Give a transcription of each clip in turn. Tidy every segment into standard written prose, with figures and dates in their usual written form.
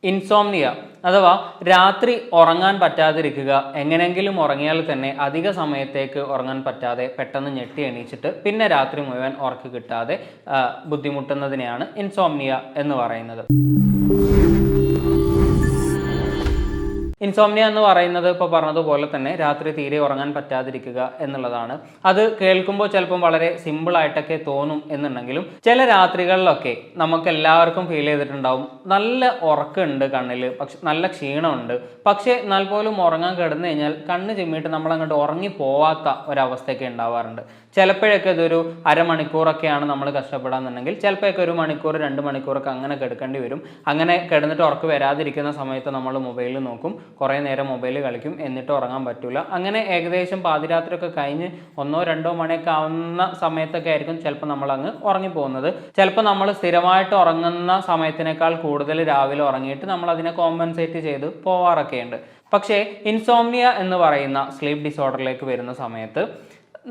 Insomnia അഥവാ രാത്രി ഉറങ്ങാൻ പറ്റാതിരിക്കുക. എങ്ങനെയെങ്കിലും ഉറങ്ങിയാൽ തന്നെ അധിക സമയത്തേക്ക് ഉറങ്ങാൻ പറ്റാതെ പെട്ടെന്ന് ഞെട്ടി എണീച്ചിട്ട് പിന്നെ രാത്രി മുഴുവൻ ഉറക്ക് കിട്ടാതെ ബുദ്ധിമുട്ടുന്നതിനെയാണ് ഇൻസോംനിയ എന്ന് പറയുന്നത്. ഇൻസോംനിയ എന്ന് പറയുന്നത് ഇപ്പോൾ പറഞ്ഞതുപോലെ തന്നെ രാത്രി തീരെ ഉറങ്ങാൻ പറ്റാതിരിക്കുക എന്നുള്ളതാണ്. അത് കേൾക്കുമ്പോൾ ചിലപ്പം വളരെ സിമ്പിളായിട്ടൊക്കെ തോന്നും എന്നുണ്ടെങ്കിലും ചില രാത്രികളിലൊക്കെ നമുക്ക് എല്ലാവർക്കും ഫീൽ ചെയ്തിട്ടുണ്ടാവും, നല്ല ഉറക്കമുണ്ട് കണ്ണിൽ, പക്ഷെ നല്ല ക്ഷീണമുണ്ട്, പക്ഷേ എന്നാൽ പോലും ഉറങ്ങാൻ കിടന്നു കഴിഞ്ഞാൽ കണ്ണ് ചിമ്മിയിട്ട് നമ്മളങ്ങോട്ട് ഉറങ്ങി പോവാത്ത ഒരവസ്ഥയൊക്കെ ഉണ്ടാവാറുണ്ട്. ചിലപ്പോഴൊക്കെ ഇതൊരു അരമണിക്കൂറൊക്കെയാണ് നമ്മൾ കഷ്ടപ്പെടാന്നുണ്ടെങ്കിൽ ചിലപ്പോഴൊക്കെ 1 മണിക്കൂർ 2 മണിക്കൂറൊക്കെ അങ്ങനെ കിടക്കേണ്ടി വരും. അങ്ങനെ കിടന്നിട്ട് ഉറക്ക് വരാതിരിക്കുന്ന സമയത്ത് നമ്മൾ മൊബൈലിൽ നോക്കും, കുറേ നേരം മൊബൈൽ കളിക്കും, എന്നിട്ട് ഉറങ്ങാൻ പറ്റില്ല. അങ്ങനെ ഏകദേശം പാതിരാത്രിയൊക്കെ കഴിഞ്ഞ് 1-2 മണിയൊക്കെ ആവുന്ന സമയത്തൊക്കെ ആയിരിക്കും ചിലപ്പോൾ നമ്മൾ അങ്ങ് ഉറങ്ങിപ്പോകുന്നത്. ചിലപ്പോൾ നമ്മൾ സ്ഥിരമായിട്ട് ഉറങ്ങുന്ന സമയത്തിനേക്കാൾ കൂടുതൽ രാവിലെ ഉറങ്ങിയിട്ട് നമ്മൾ അതിനെ കോമ്പൻസേറ്റ് ചെയ്ത് പോവാറൊക്കെയുണ്ട്. പക്ഷേ ഇൻസോംനിയ എന്ന് പറയുന്ന സ്ലീപ്പ് ഡിസോർഡറിലേക്ക് വരുന്ന സമയത്ത്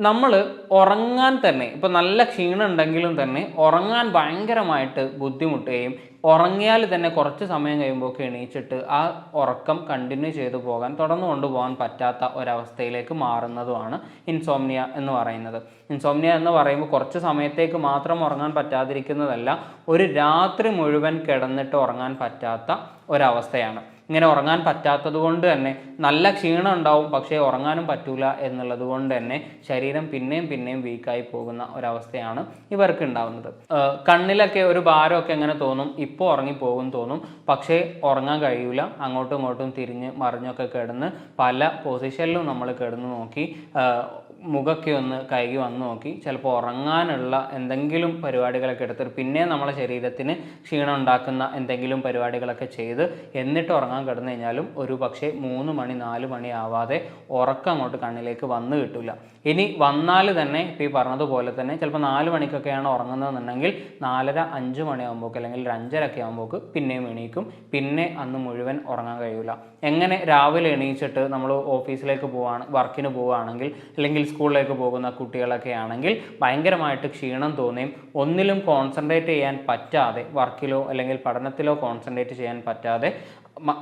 നമ്മൾ ഉറങ്ങാൻ തന്നെ ഇപ്പോൾ നല്ല ക്ഷീണം ഉണ്ടെങ്കിലും തന്നെ ഉറങ്ങാൻ ഭയങ്കരമായിട്ട് ബുദ്ധിമുട്ടുകയും ഉറങ്ങിയാൽ തന്നെ കുറച്ച് സമയം കഴിയുമ്പോഴൊക്കെ എണീച്ചിട്ട് ആ ഉറക്കം കണ്ടിന്യൂ ചെയ്തു പോകാൻ തുടർന്നു കൊണ്ടുപോകാൻ പറ്റാത്ത ഒരവസ്ഥയിലേക്ക് മാറുന്നതുമാണ് ഇൻസോംനിയ എന്ന് പറയുന്നത്. ഇൻസോംനിയ എന്ന് പറയുമ്പോൾ കുറച്ച് സമയത്തേക്ക് മാത്രം ഉറങ്ങാൻ പറ്റാതിരിക്കുന്നതല്ല, ഒരു രാത്രി മുഴുവൻ കിടന്നിട്ട് ഉറങ്ങാൻ പറ്റാത്ത ഒരവസ്ഥയാണ്. ഇങ്ങനെ ഉറങ്ങാൻ പറ്റാത്തത് കൊണ്ട് തന്നെ നല്ല ക്ഷീണം ഉണ്ടാവും, പക്ഷേ ഉറങ്ങാനും പറ്റൂല എന്നുള്ളത് കൊണ്ട് തന്നെ ശരീരം പിന്നെയും വീക്കായി പോകുന്ന ഒരവസ്ഥയാണ് ഇവർക്ക് ഉണ്ടാവുന്നത്. കണ്ണിലൊക്കെ ഒരു ഭാരമൊക്കെ എങ്ങനെ തോന്നും, ഇപ്പോൾ ഉറങ്ങിപ്പോകും തോന്നും, പക്ഷേ ഉറങ്ങാൻ കഴിയൂല. അങ്ങോട്ടും ഇങ്ങോട്ടും തിരിഞ്ഞ് മറിഞ്ഞൊക്കെ കിടന്ന് പല പൊസിഷനിലും നമ്മൾ കിടന്ന് നോക്കി, മുഖമൊക്കെ ഒന്ന് കൈകി വന്ന് നോക്കി, ചിലപ്പോൾ ഉറങ്ങാനുള്ള എന്തെങ്കിലും പരിപാടികളൊക്കെ എടുത്തിട്ട് പിന്നെ നമ്മളെ ശരീരത്തിന് ക്ഷീണം ഉണ്ടാക്കുന്ന എന്തെങ്കിലും പരിപാടികളൊക്കെ ചെയ്ത് എന്നിട്ട് ഉറങ്ങാൻ കിടന്നു കഴിഞ്ഞാലും ഒരു പക്ഷേ 3 മണി 4 മണി ആവാതെ ഉറക്കം അങ്ങോട്ട് കണ്ണിലേക്ക് വന്ന് കിട്ടില്ല. ഇനി വന്നാൽ തന്നെ ഇപ്പോൾ ഈ പറഞ്ഞതുപോലെ തന്നെ ചിലപ്പോൾ 4 മണിക്കൊക്കെയാണ് ഉറങ്ങുന്നതെന്നുണ്ടെങ്കിൽ 4:30-5 മണിയാകുമ്പോൾക്ക് അല്ലെങ്കിൽ ഒരു 5:30 ആകുമ്പോൾക്ക് പിന്നെയും എണീക്കും. പിന്നെ അന്ന് മുഴുവൻ ഉറങ്ങാൻ കഴിയില്ല. എങ്ങനെ രാവിലെ എണീച്ചിട്ട് നമ്മൾ ഓഫീസിലേക്ക് വർക്കിന് പോവുകയാണെങ്കിൽ അല്ലെങ്കിൽ സ്കൂളിലേക്ക് പോകുന്ന കുട്ടികളൊക്കെ ആണെങ്കിൽ ഭയങ്കരമായിട്ട് ക്ഷീണം തോന്നുകയും ഒന്നിലും കോൺസെൻട്രേറ്റ് ചെയ്യാൻ പറ്റാതെ, വർക്കിലോ അല്ലെങ്കിൽ പഠനത്തിലോ കോൺസെൻട്രേറ്റ് ചെയ്യാൻ പറ്റാതെ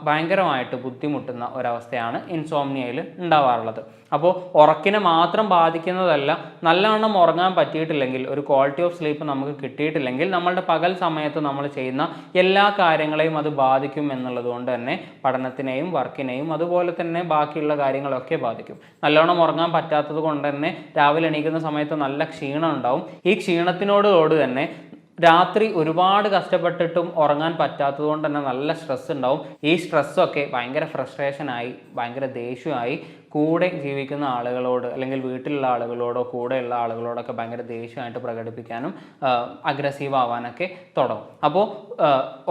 ഭയങ്കരമായിട്ട് ബുദ്ധിമുട്ടുന്ന ഒരവസ്ഥയാണ് ഇൻസോംനിയയിൽ ഉണ്ടാവാറുള്ളത്. അപ്പോൾ ഉറക്കിനെ മാത്രം ബാധിക്കുന്നതല്ല, നല്ലവണ്ണം ഉറങ്ങാൻ പറ്റിയിട്ടില്ലെങ്കിൽ, ഒരു ക്വാളിറ്റി ഓഫ് സ്ലീപ്പ് നമുക്ക് കിട്ടിയിട്ടില്ലെങ്കിൽ നമ്മളുടെ പകൽ സമയത്ത് നമ്മൾ ചെയ്യുന്ന എല്ലാ കാര്യങ്ങളെയും അത് ബാധിക്കും എന്നുള്ളത് കൊണ്ട് തന്നെ പഠനത്തിനെയും വർക്കിനെയും അതുപോലെ തന്നെ ബാക്കിയുള്ള കാര്യങ്ങളൊക്കെ ബാധിക്കും. നല്ലവണ്ണം ഉറങ്ങാൻ പറ്റാത്തത് കൊണ്ട് തന്നെ രാവിലെ എണീക്കുന്ന സമയത്ത് നല്ല ക്ഷീണം ഉണ്ടാവും. ഈ ക്ഷീണത്തിനോട് തന്നെ രാത്രി ഒരുപാട് കഷ്ടപ്പെട്ടിട്ടും ഉറങ്ങാൻ പറ്റാത്തത് കൊണ്ട് തന്നെ നല്ല സ്ട്രെസ് ഉണ്ടാവും. ഈ സ്ട്രെസ്സൊക്കെ ഭയങ്കര ഫ്രസ്ട്രേഷനായി, ഭയങ്കര ദേഷ്യമായി കൂടെ ജീവിക്കുന്ന ആളുകളോട് അല്ലെങ്കിൽ വീട്ടിലുള്ള ആളുകളോടോ കൂടെയുള്ള ആളുകളോടൊക്കെ ഭയങ്കര ദേഷ്യമായിട്ട് പ്രകടിപ്പിക്കാനും അഗ്രസീവ് ആവാനൊക്കെ തുടങ്ങും. അപ്പോൾ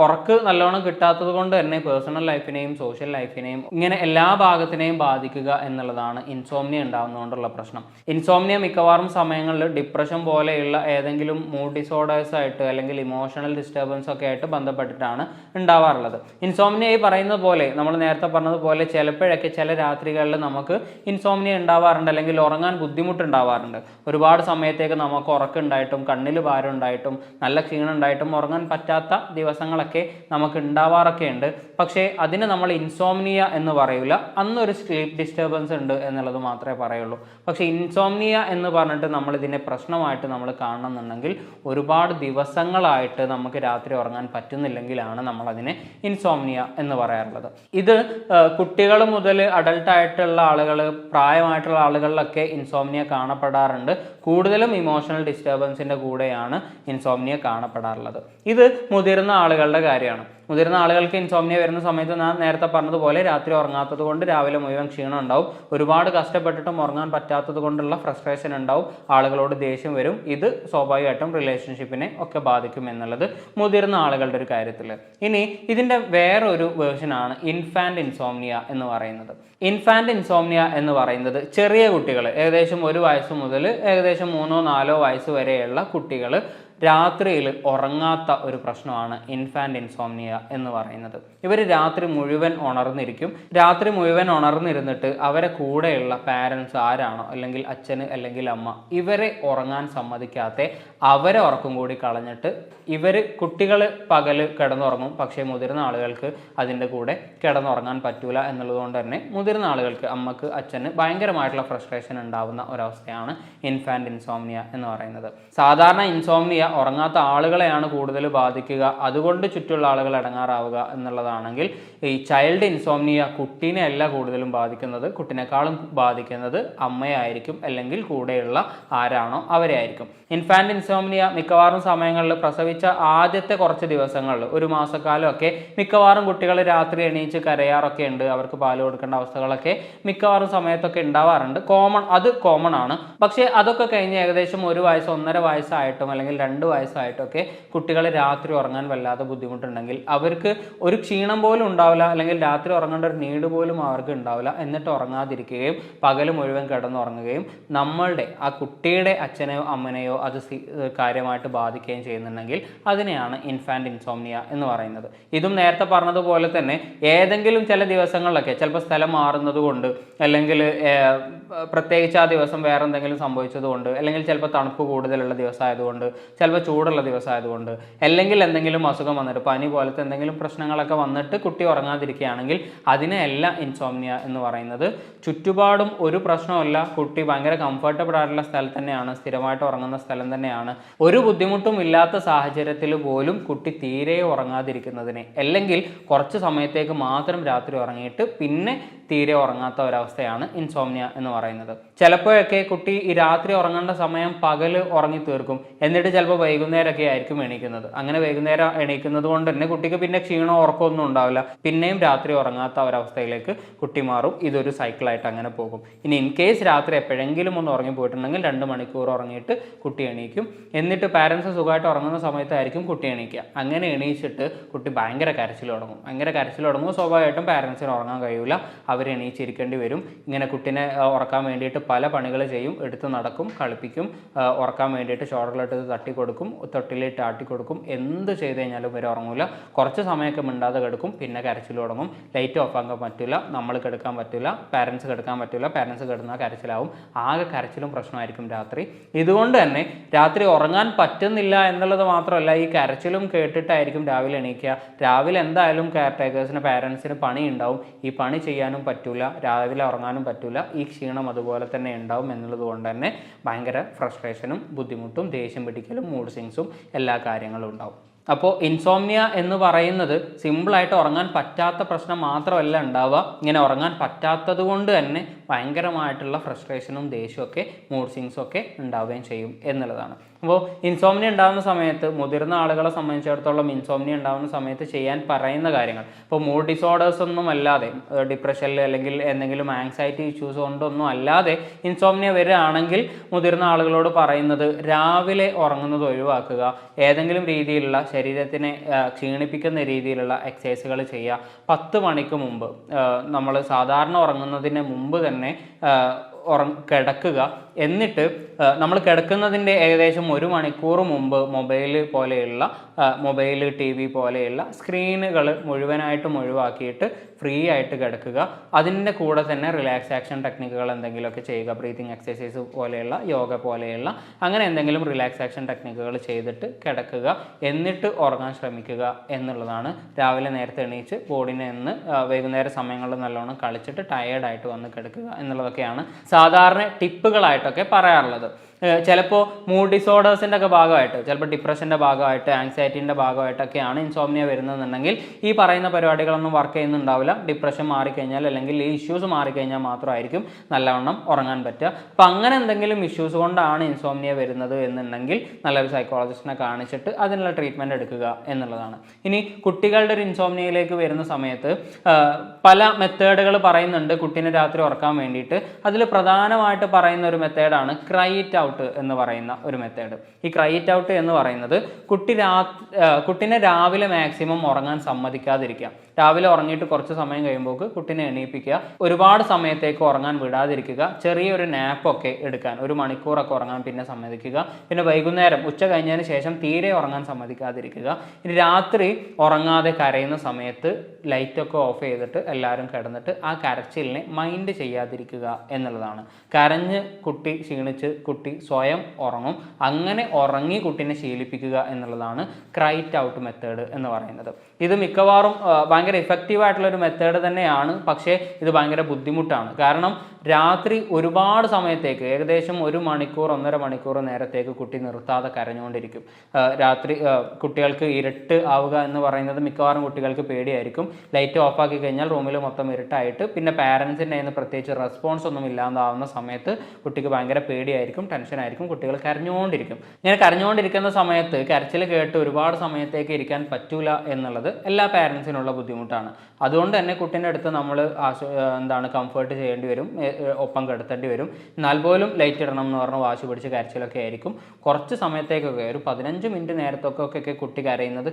ഉറക്ക് നല്ലോണം കിട്ടാത്തത് കൊണ്ട് തന്നെ പേഴ്സണൽ ലൈഫിനെയും സോഷ്യൽ ലൈഫിനെയും ഇങ്ങനെ എല്ലാ ഭാഗത്തിനെയും ബാധിക്കുക എന്നുള്ളതാണ് ഇൻസോംനിയ ഉണ്ടാകുന്നതുകൊണ്ടുള്ള പ്രശ്നം. ഇൻസോംനിയ മിക്കവാറും സമയങ്ങളിൽ ഡിപ്രഷൻ പോലെയുള്ള ഏതെങ്കിലും മൂഡ് ഡിസോർഡേഴ്സ് ആയിട്ട് അല്ലെങ്കിൽ ഇമോഷണൽ ഡിസ്റ്റർബൻസ് ഒക്കെ ആയിട്ട് ബന്ധപ്പെട്ടിട്ടാണ് ഉണ്ടാവാറുള്ളത്. ഇൻസോംനിയ ഈ പറയുന്നത് പോലെ നമ്മൾ നേരത്തെ പറഞ്ഞതുപോലെ ചിലപ്പോഴൊക്കെ ചില രാത്രികളിൽ നമുക്ക് ഇൻസോംനിയ ഉണ്ടാവാറുണ്ട്, അല്ലെങ്കിൽ ഉറങ്ങാൻ ബുദ്ധിമുട്ടുണ്ടാവാറുണ്ട്. ഒരുപാട് സമയത്തേക്ക് നമുക്ക് ഉറക്കമുണ്ടായിട്ടും കണ്ണിൽ ഭാരം ഉണ്ടായിട്ടും നല്ല ക്ഷീണം ഉണ്ടായിട്ടും ഉറങ്ങാൻ പറ്റാത്ത ദിവസങ്ങളൊക്കെ നമുക്ക് ഉണ്ടാവാറൊക്കെ ഉണ്ട്. പക്ഷേ അതിന് നമ്മൾ ഇൻസോംനിയ എന്ന് പറയില്ല, അന്നൊരു സ്ലീപ്പ് ഡിസ്റ്റർബൻസ് ഉണ്ട് എന്നുള്ളത് മാത്രമേ പറയുള്ളൂ. പക്ഷേ ഇൻസോംനിയ എന്ന് പറഞ്ഞിട്ട് നമ്മൾ ഇതിനെ പ്രശ്നമായിട്ട് നമ്മൾ കാണണമെന്നുണ്ടെങ്കിൽ ഒരുപാട് ദിവസങ്ങളായിട്ട് നമുക്ക് രാത്രി ഉറങ്ങാൻ പറ്റുന്നില്ലെങ്കിലാണ് നമ്മൾ അതിനെ ഇൻസോംനിയ എന്ന് പറയാറുള്ളത്. ഇത് കുട്ടികൾ മുതൽ അഡൾട്ടായിട്ടുള്ള പ്രായമായിട്ടുള്ള ആളുകളിലൊക്കെ ഇൻസോംനിയ കാണപ്പെടാറുണ്ട്. കൂടുതലും ഇമോഷണൽ ഡിസ്റ്റർബൻസിൻ്റെ കൂടെയാണ് ഇൻസോംനിയ കാണപ്പെടാറുള്ളത്. ഇത് മുതിർന്ന ആളുകളുടെ കാര്യമാണ്. മുതിർന്ന ആളുകൾക്ക് ഇൻസോംനിയ വരുന്ന സമയത്ത് ഞാൻ നേരത്തെ പറഞ്ഞതുപോലെ രാത്രി ഉറങ്ങാത്തത് കൊണ്ട് രാവിലെ മുഴുവൻ ക്ഷീണം ഉണ്ടാവും, ഒരുപാട് കഷ്ടപ്പെട്ടിട്ടും ഉറങ്ങാൻ പറ്റാത്തത് കൊണ്ടുള്ള ഫ്രസ്ട്രേഷൻ ഉണ്ടാവും, ആളുകളോട് ദേഷ്യം വരും. ഇത് സ്വാഭാവികമായിട്ടും റിലേഷൻഷിപ്പിനെ ഒക്കെ ബാധിക്കും എന്നുള്ളത് മുതിർന്ന ആളുകളുടെ ഒരു കാര്യത്തിൽ. ഇനി ഇതിൻ്റെ വേറൊരു വേർഷനാണ് ഇൻഫാൻറ്റ് ഇൻസോംനിയ എന്ന് പറയുന്നത്. ഇൻഫാൻറ്റ് ഇൻസോംനിയ എന്ന് പറയുന്നത് ചെറിയ കുട്ടികൾ, ഏകദേശം 1 വയസ്സ് മുതൽ ഏകദേശം 3-4 വയസ്സ് വരെയുള്ള കുട്ടികൾ രാത്രിയിൽ ഉറങ്ങാത്ത ഒരു പ്രശ്നമാണ് ഇൻഫാൻ്റ് ഇൻസോംനിയ എന്ന് പറയുന്നത്. ഇവർ രാത്രി മുഴുവൻ ഉണർന്നിരിക്കും. രാത്രി മുഴുവൻ ഉണർന്നിരുന്നിട്ട് അവരെ കൂടെയുള്ള പാരൻസ് ആരാണോ, അല്ലെങ്കിൽ അച്ഛന് അല്ലെങ്കിൽ അമ്മ, ഇവരെ ഉറങ്ങാൻ സമ്മതിക്കാത്ത അവരെ ഉറക്കം കൂടി കളഞ്ഞിട്ട് കുട്ടികൾ പകല് കിടന്നുറങ്ങും. പക്ഷേ മുതിർന്ന ആളുകൾക്ക് അതിൻ്റെ കൂടെ കിടന്നുറങ്ങാൻ പറ്റൂല എന്നുള്ളതുകൊണ്ട് തന്നെ മുതിർന്ന ആളുകൾക്ക്, അമ്മക്ക് അച്ഛന് ഭയങ്കരമായിട്ടുള്ള ഫ്രസ്ട്രേഷൻ ഉണ്ടാവുന്ന ഒരവസ്ഥയാണ് ഇൻഫാൻ്റ് ഇൻസോംനിയ എന്ന് പറയുന്നത്. സാധാരണ ഇൻസോംനിയ ഉറങ്ങാത്ത ആളുകളെയാണ് കൂടുതൽ ബാധിക്കുക, അതുകൊണ്ട് ചുറ്റുള്ള ആളുകൾ ഇടങ്ങാറാവുക എന്നുള്ളതാണെങ്കിൽ, ഈ ചൈൽഡ് ഇൻസോംനിയ കുട്ടീനെ അല്ല കൂടുതലും ബാധിക്കുന്നത്, കുട്ടിനേക്കാളും ബാധിക്കുന്നത് അമ്മയായിരിക്കും, അല്ലെങ്കിൽ കൂടെയുള്ള ആരാണോ അവരെ ആയിരിക്കും. ഇൻഫാൻ്റ് ഇൻസോംനിയ മിക്കവാറും സമയങ്ങളിൽ പ്രസവിച്ച ആദ്യത്തെ കുറച്ച് ദിവസങ്ങളിൽ, ഒരു മാസക്കാലമൊക്കെ മിക്കവാറും കുട്ടികൾ രാത്രി എണീച്ച് കരയാറൊക്കെ ഉണ്ട്. അവർക്ക് പാല് കൊടുക്കേണ്ട അവസ്ഥകളൊക്കെ മിക്കവാറും സമയത്തൊക്കെ ഉണ്ടാവാറുണ്ട്. അത് കോമൺ ആണ്. പക്ഷേ അതൊക്കെ കഴിഞ്ഞ് ഏകദേശം 1 വയസ്സ് 1.5 വയസ്സായിട്ടും അല്ലെങ്കിൽ 2 വയസ്സായിട്ടൊക്കെ കുട്ടികൾ രാത്രി ഉറങ്ങാൻ വല്ലാതെ ബുദ്ധിമുട്ടുണ്ടെങ്കിൽ അവർക്ക് ഒരു ക്ഷീണം പോലും ഉണ്ടാവില്ല, അല്ലെങ്കിൽ രാത്രി ഉറങ്ങേണ്ട ഒരു നീട് പോലും അവർക്ക് ഉണ്ടാവില്ല. എന്നിട്ട് ഉറങ്ങാതിരിക്കുകയും പകൽ മുഴുവൻ കിടന്നുറങ്ങുകയും നമ്മളുടെ ആ കുട്ടിയുടെ അച്ഛനെയോ അമ്മനെയോ അത് കാര്യമായിട്ട് ബാധിക്കുകയും ചെയ്യുന്നുണ്ടെങ്കിൽ അതിനെയാണ് ഇൻഫാൻ്റ് ഇൻസോംനിയ എന്ന് പറയുന്നത്. ഇതും നേരത്തെ പറഞ്ഞതുപോലെ തന്നെ ഏതെങ്കിലും ചില ദിവസങ്ങളിലൊക്കെ ചിലപ്പോൾ സ്ഥലം മാറുന്നത് കൊണ്ട്, അല്ലെങ്കിൽ പ്രത്യേകിച്ച് ആ ദിവസം വേറെ എന്തെങ്കിലും സംഭവിച്ചതുകൊണ്ട്, അല്ലെങ്കിൽ ചിലപ്പോൾ തണുപ്പ് കൂടുതലുള്ള ദിവസമായതുകൊണ്ട്, ചിലപ്പോൾ ചൂടുള്ള ദിവസമായതുകൊണ്ട്, അല്ലെങ്കിൽ എന്തെങ്കിലും അസുഖം വന്നിട്ട് പനി പോലത്തെ എന്തെങ്കിലും പ്രശ്നങ്ങളൊക്കെ വന്നിട്ട് കുട്ടി ഉറങ്ങാതിരിക്കുകയാണെങ്കിൽ അതിനെയല്ല ഇൻസോംനിയ എന്ന് പറയുന്നത്. ചുറ്റുപാടും ഒരു പ്രശ്നമല്ല, കുട്ടി ഭയങ്കര കംഫർട്ടബിൾ ആയിട്ടുള്ള സ്ഥലത്ത് തന്നെയാണ്, സ്ഥിരമായിട്ട് ഉറങ്ങുന്ന സ്ഥലം തന്നെയാണ്, ഒരു ബുദ്ധിമുട്ടും ഇല്ലാത്ത സാഹചര്യത്തിൽ പോലും കുട്ടി തീരെ ഉറങ്ങാതിരിക്കുന്നതിനെ, അല്ലെങ്കിൽ കുറച്ച് സമയത്തേക്ക് മാത്രം രാത്രി ഉറങ്ങിയിട്ട് പിന്നെ തീരെ ഉറങ്ങാത്ത ഒരവസ്ഥയാണ് ഇൻസോംനിയ എന്ന് പറയുന്നത്. ചിലപ്പോഴൊക്കെ കുട്ടി ഈ രാത്രി ഉറങ്ങേണ്ട സമയം പകല് ഉറങ്ങി തീർക്കും, എന്നിട്ട് ചിലപ്പോൾ വൈകുന്നേരമൊക്കെ ആയിരിക്കും എണീക്കുന്നത്. അങ്ങനെ വൈകുന്നേരം എണീക്കുന്നത് കൊണ്ട് തന്നെ കുട്ടിക്ക് പിന്നെ ക്ഷീണോ ഉറക്കമൊന്നും ഉണ്ടാവില്ല, പിന്നെയും രാത്രി ഉറങ്ങാത്ത ഒരവസ്ഥയിലേക്ക് കുട്ടി മാറും. ഇതൊരു സൈക്കിളായിട്ട് അങ്ങനെ പോകും. ഇനി ഇൻ കേസ് രാത്രി എപ്പോഴെങ്കിലും ഒന്ന് ഉറങ്ങി പോയിട്ടുണ്ടെങ്കിൽ 2 മണിക്കൂർ ഉറങ്ങിയിട്ട് കുട്ടി എണീക്കും. എന്നിട്ട് പാരൻസ് സുഖമായിട്ട് ഉറങ്ങുന്ന സമയത്തായിരിക്കും കുട്ടി എണീക്കുക. അങ്ങനെ എണീച്ചിട്ട് കുട്ടി ഭയങ്കര കരച്ചിൽ തുടങ്ങും. സ്വാഭാവികമായിട്ടും പാരൻസിന് ഉറങ്ങാൻ കഴിയില്ല, അവർ എണീച്ചിരിക്കേണ്ടി വരും. ഇങ്ങനെ കുട്ടീനെ ഉറക്കാൻ വേണ്ടിയിട്ട് പല പണികൾ ചെയ്യും, എടുത്ത് നടക്കും, കളിപ്പിക്കും, ഉറക്കാൻ വേണ്ടിയിട്ട് ഷോൾഡറിലിട്ട് തട്ടി കൊടുക്കും, തൊട്ടിലിട്ട് ആട്ടി കൊടുക്കും. എന്ത് ചെയ്ത് കഴിഞ്ഞാലും ഇവർ ഉറങ്ങില്ല. കുറച്ച് സമയമൊക്കെ മിണ്ടാതെ കിടക്കും, പിന്നെ കരച്ചിൽ തുടങ്ങും. ലൈറ്റ് ഓഫ് ആക്കാൻ പറ്റില്ല, നമ്മൾ കിടക്കാൻ പറ്റില്ല, പാരൻസ് കിടക്കാൻ പറ്റില്ല, പാരൻസ് കിടന്നാൽ കരച്ചിലാവും. ആകെ കരച്ചിലും പ്രശ്നമായിരിക്കും രാത്രി. ഇതുകൊണ്ട് തന്നെ രാത്രി ഉറങ്ങാൻ പറ്റുന്നില്ല എന്നുള്ളത് മാത്രമല്ല, ഈ കരച്ചിലും കേട്ടിട്ടായിരിക്കും രാവിലെ എണീക്കുക. രാവിലെ എന്തായാലും കെയർ ടേക്കേഴ്സിന്, പാരൻസിന് പണി ഉണ്ടാവും. ഈ പണി ചെയ്യാനും പറ്റൂല, രാവിലെ ഉറങ്ങാനും പറ്റൂല, ഈ ക്ഷീണം അതുപോലെ തന്നെ ഉണ്ടാവും എന്നുള്ളത് കൊണ്ട് തന്നെ ഭയങ്കര ഫ്രസ്ട്രേഷനും ബുദ്ധിമുട്ടും ദേഷ്യം പിടിക്കലും മൂഡ് സ്വിങ്സും എല്ലാ കാര്യങ്ങളും ഉണ്ടാവും. അപ്പോൾ ഇൻസോംനിയ എന്ന് പറയുന്നത് സിമ്പിളായിട്ട് ഉറങ്ങാൻ പറ്റാത്ത പ്രശ്നം മാത്രമല്ല ഉണ്ടാവുക, ഇങ്ങനെ ഉറങ്ങാൻ പറ്റാത്തത് കൊണ്ട് തന്നെ ഭയങ്കരമായിട്ടുള്ള ഫ്രസ്ട്രേഷനും ദേഷ്യവും ഒക്കെ മൂഡ് സ്വിങ്സും ഒക്കെ ഉണ്ടാവുകയും ചെയ്യും എന്നുള്ളതാണ്. അപ്പോൾ ഇൻസോംനിയ ഉണ്ടാകുന്ന സമയത്ത്, മുതിർന്ന ആളുകളെ സംബന്ധിച്ചിടത്തോളം ഇൻസോംനിയ ഉണ്ടാകുന്ന സമയത്ത് ചെയ്യാൻ പറയുന്ന കാര്യങ്ങൾ, ഇപ്പോൾ മൂഡ് ഡിസോർഡേഴ്സ് ഒന്നും അല്ലാതെ, ഡിപ്രഷനിൽ അല്ലെങ്കിൽ എന്തെങ്കിലും ആങ്സൈറ്റി ഇഷ്യൂസ് കൊണ്ടൊന്നും അല്ലാതെ ഇൻസോംനിയ വരികയാണെങ്കിൽ മുതിർന്ന ആളുകളോട് പറയുന്നത് രാവിലെ ഉറങ്ങുന്നത് ഒഴിവാക്കുക. ഏതെങ്കിലും രീതിയിലുള്ള ശരീരത്തിനെ ക്ഷീണിപ്പിക്കുന്ന രീതിയിലുള്ള എക്സസൈസുകൾ ചെയ്യുക. 10 മണിക്ക് മുമ്പ്, നമ്മൾ സാധാരണ ഉറങ്ങുന്നതിന് മുമ്പ് തന്നെ കിടക്കുക. എന്നിട്ട് നമ്മൾ കിടക്കുന്നതിൻ്റെ ഏകദേശം 1 മണിക്കൂർ മുമ്പ് മൊബൈൽ ടി വി പോലെയുള്ള സ്ക്രീനുകൾ മുഴുവനായിട്ടും ഒഴിവാക്കിയിട്ട് ഫ്രീ ആയിട്ട് കിടക്കുക. അതിൻ്റെ കൂടെ തന്നെ റിലാക്സേഷൻ ടെക്നിക്കുകൾ എന്തെങ്കിലുമൊക്കെ ചെയ്യുക. ബ്രീതിങ് എക്സസൈസ് പോലെയുള്ള, യോഗ പോലെയുള്ള അങ്ങനെ എന്തെങ്കിലും റിലാക്സേഷൻ ടെക്നിക്കുകൾ ചെയ്തിട്ട് കിടക്കുക. എന്നിട്ട് ഉറങ്ങാൻ ശ്രമിക്കുക എന്നുള്ളതാണ്. രാവിലെ നേരത്തെ എണീച്ച് ബോഡിനെ വൈകുന്നേര സമയങ്ങളിൽ നല്ലോണം കളിച്ചിട്ട് ടയേർഡായിട്ട് വന്ന് കിടക്കുക എന്നുള്ളതൊക്കെയാണ് സാധാരണ ടിപ്പുകളായിട്ടൊക്കെ പറയാറുള്ളത്. ചിലപ്പോൾ മൂഡ് ഡിസോർഡേഴ്സിൻ്റെ ഒക്കെ ഭാഗമായിട്ട്, ചിലപ്പോൾ ഡിപ്രഷൻ്റെ ഭാഗമായിട്ട്, ആങ്സൈറ്റീൻ്റെ ഭാഗമായിട്ടൊക്കെയാണ് ഇൻസോംനിയ വരുന്നതെന്നുണ്ടെങ്കിൽ ഈ പറയുന്ന പരിപാടികളൊന്നും വർക്ക് ചെയ്യുന്നുണ്ടാവില്ല. ഡിപ്രഷൻ മാറിക്കഴിഞ്ഞാൽ അല്ലെങ്കിൽ ഈ ഇഷ്യൂസ് മാറിക്കഴിഞ്ഞാൽ മാത്രമായിരിക്കും നല്ലവണ്ണം ഉറങ്ങാൻ പറ്റുക. അപ്പം അങ്ങനെ എന്തെങ്കിലും ഇഷ്യൂസ് കൊണ്ടാണ് ഇൻസോംനിയ വരുന്നത് എന്നുണ്ടെങ്കിൽ നല്ലൊരു സൈക്കോളജിസ്റ്റിനെ കാണിച്ചിട്ട് അതിനുള്ള ട്രീറ്റ്മെൻറ്റ് എടുക്കുക എന്നുള്ളതാണ്. ഇനി കുട്ടികളുടെ ഒരു ഇൻസോംനിയയിലേക്ക് വരുന്ന സമയത്ത് പല മെത്തേഡുകൾ പറയുന്നുണ്ട് കുട്ടീനെ രാത്രി ഉറക്കാൻ വേണ്ടിയിട്ട്. അതിൽ പ്രധാനമായിട്ട് പറയുന്ന ഒരു മെത്തേഡാണ് ക്രൈ ഇറ്റ് ഔട്ട് എന്ന് പറയുന്ന ഒരു മെത്തേഡ്. ഈ ക്രൈ ഇറ്റ് ഔട്ട് എന്ന് പറയുന്നത് കുട്ടീനെ രാവിലെ മാക്സിമം ഉറങ്ങാൻ സമ്മതിക്കാതിരിക്കുക. രാവിലെ ഉറങ്ങിയിട്ട് കുറച്ച് സമയം കഴിയുമ്പോൾ കുട്ടിനെ എണീപ്പിക്കുക, ഒരുപാട് സമയത്തേക്ക് ഉറങ്ങാൻ വിടാതിരിക്കുക, ചെറിയൊരു നാപ്പൊക്കെ എടുക്കാൻ 1 മണിക്കൂറൊക്കെ ഉറങ്ങാൻ പിന്നെ സമ്മതിക്കുക. പിന്നെ വൈകുന്നേരം ഉച്ച കഴിഞ്ഞതിന് ശേഷം തീരെ ഉറങ്ങാൻ സമ്മതിക്കാതിരിക്കുക. ഇനി രാത്രി ഉറങ്ങാതെ കരയുന്ന സമയത്ത് ലൈറ്റൊക്കെ ഓഫ് ചെയ്തിട്ട് എല്ലാവരും കിടന്നിട്ട് ആ കരച്ചിലിനെ മൈൻഡ് ചെയ്യാതിരിക്കുക എന്നുള്ളതാണ്. കരഞ്ഞ് കുട്ടി ക്ഷീണിച്ച് കുട്ടി സ്വയം ഉറങ്ങും. അങ്ങനെ ഉറങ്ങി കുട്ടീനെ ശീലിപ്പിക്കുക എന്നുള്ളതാണ് ക്രൈറ്റ് ഔട്ട് മെത്തേഡ് എന്ന് പറയുന്നത്. ഇത് മിക്കവാറും ഭയങ്കര ഇഫക്റ്റീവ് ആയിട്ടുള്ളൊരു മെത്തേഡ് തന്നെയാണ്. പക്ഷേ ഇത് ഭയങ്കര ബുദ്ധിമുട്ടാണ്. കാരണം രാത്രി ഒരുപാട് സമയത്തേക്ക്, ഏകദേശം 1 മണിക്കൂർ 1.5 മണിക്കൂർ നേരത്തേക്ക് കുട്ടി നിർത്താതെ കരഞ്ഞുകൊണ്ടിരിക്കും. രാത്രി കുട്ടികൾക്ക് ഇരുട്ട് ആവുക എന്ന് പറയുന്നത് മിക്കവാറും കുട്ടികൾക്ക് പേടിയായിരിക്കും. ലൈറ്റ് ഓഫാക്കി കഴിഞ്ഞാൽ റൂമിൽ മൊത്തം ഇരുട്ടായിട്ട് പിന്നെ പാരൻസിൻ്റെ കയ്യിൽ നിന്ന് പ്രത്യേകിച്ച് റെസ്പോൺസ് ഒന്നും ഇല്ലാതാവുന്ന സമയത്ത് കുട്ടിക്ക് ഭയങ്കര പേടിയായിരിക്കും, ടെൻഷനായിരിക്കും, കുട്ടികൾ കരഞ്ഞുകൊണ്ടിരിക്കും. ഇങ്ങനെ കരഞ്ഞുകൊണ്ടിരിക്കുന്ന സമയത്ത് കരച്ചിൽ കേട്ട് ഒരുപാട് സമയത്തേക്ക് ഇരിക്കാൻ പറ്റൂല എന്നുള്ളത് എല്ലാ പാരൻസിനുള്ള ബുദ്ധിമുട്ടാണ്. അതുകൊണ്ട് തന്നെ കുട്ടീൻ്റെ അടുത്ത് നമ്മൾ കംഫേർട്ട് ചെയ്യേണ്ടി വരും, ഒപ്പം കിടത്തേണ്ടി വരും. എന്നാൽ പോലും ലൈറ്റ് ഇടണം എന്ന് പറഞ്ഞ് വാശി പിടിച്ച് കരച്ചിലൊക്കെ ആയിരിക്കും. കുറച്ച് സമയത്തേക്കൊക്കെ ഒരു 15 മിനിറ്റ് നേരത്തൊക്കെ കുട്ടി കരയുന്നത്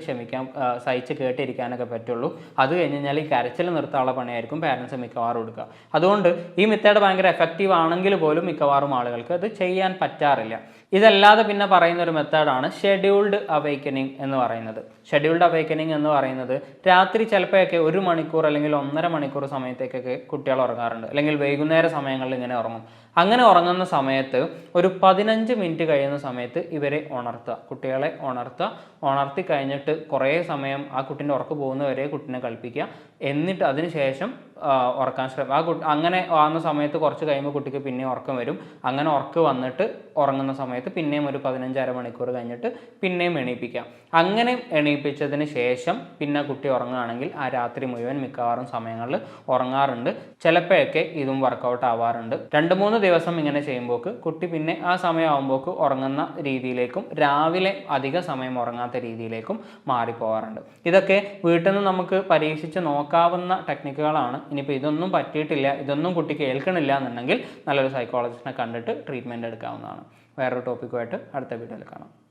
സഹിച്ച് കേട്ടിരിക്കാനൊക്കെ പറ്റുള്ളൂ. അത് കഴിഞ്ഞ് കഴിഞ്ഞാൽ ഈ കരച്ചിൽ നിർത്താനുള്ള പണിയായിരിക്കും പാരൻസ് മിക്കവാറും എടുക്കുക. അതുകൊണ്ട് ഈ മെത്തേഡ് ഭയങ്കര എഫക്റ്റീവ് ആണെങ്കിൽ പോലും മിക്കവാറും ആളുകൾക്ക് അത് ചെയ്യാൻ പറ്റാറില്ല. ഇതല്ലാതെ പിന്നെ പറയുന്ന ഒരു മെത്തേഡാണ് ഷെഡ്യൂൾഡ് അവേക്കനിങ് എന്ന് പറയുന്നത്. ഷെഡ്യൂൾഡ് അവേക്കനിങ് എന്ന് പറയുന്നത് രാത്രി ചിലപ്പോഴൊക്കെ 1 മണിക്കൂർ അല്ലെങ്കിൽ 1.5 മണിക്കൂർ സമയത്തേക്കൊക്കെ കുട്ടികൾ ഉറങ്ങാറുണ്ട്, അല്ലെങ്കിൽ വൈകുന്നേര സമയങ്ങളിൽ ഇങ്ങനെ ഉറങ്ങും. അങ്ങനെ ഉറങ്ങുന്ന സമയത്ത് ഒരു 15 മിനിറ്റ് കഴിയുന്ന സമയത്ത് ഇവരെ ഉണർത്തുക, കുട്ടികളെ ഉണർത്തി കഴിഞ്ഞിട്ട് കുറേ സമയം ആ കുട്ടീൻ്റെ ഉറക്ക് പോകുന്നവരെ കുട്ടീനെ കളിപ്പിക്കുക. എന്നിട്ട് അതിന് ശേഷം ഉറക്കാൻ അങ്ങനെ ആകുന്ന സമയത്ത് കുറച്ച് കഴിയുമ്പോൾ കുട്ടിക്ക് പിന്നെയും ഉറക്കം വരും. അങ്ങനെ ഉറക്ക് വന്നിട്ട് ഉറങ്ങുന്ന സമയത്ത് പിന്നെയും ഒരു 15 മണിക്കൂർ കഴിഞ്ഞിട്ട് പിന്നെയും എണീപ്പിക്കാം. അങ്ങനെ എണീപ്പിച്ചതിന് ശേഷം പിന്നെ കുട്ടി ഉറങ്ങുകയാണെങ്കിൽ ആ രാത്രി മുഴുവൻ മിക്കവാറും സമയങ്ങളിൽ ഉറങ്ങാറുണ്ട്. ചിലപ്പോഴൊക്കെ ഇതും വർക്കൗട്ട് ആവാറുണ്ട്. 2-3 ദിവസം ഇങ്ങനെ ചെയ്യുമ്പോൾ കുട്ടി പിന്നെ ആ സമയമാകുമ്പോൾ ഉറങ്ങുന്ന രീതിയിലേക്കും രാവിലെ അധിക സമയം ഉറങ്ങാത്ത രീതിയിലേക്കും മാറിപ്പോകാറുണ്ട്. ഇതൊക്കെ വീട്ടിൽ നിന്ന് നമുക്ക് പരീക്ഷിച്ച് നോക്കാവുന്ന ടെക്നിക്കുകളാണ്. ഇനിയിപ്പോൾ ഇതൊന്നും പറ്റിയിട്ടില്ല, ഇതൊന്നും കുട്ടി കേൾക്കണില്ല എന്നുണ്ടെങ്കിൽ നല്ലൊരു സൈക്കോളജിസ്റ്റിനെ കണ്ടിട്ട് ട്രീറ്റ്മെൻറ്റ് എടുക്കാവുന്നതാണ്. വേറൊരു ടോപ്പിക്കുമായിട്ട് അടുത്ത വീഡിയോയിൽ കാണാം.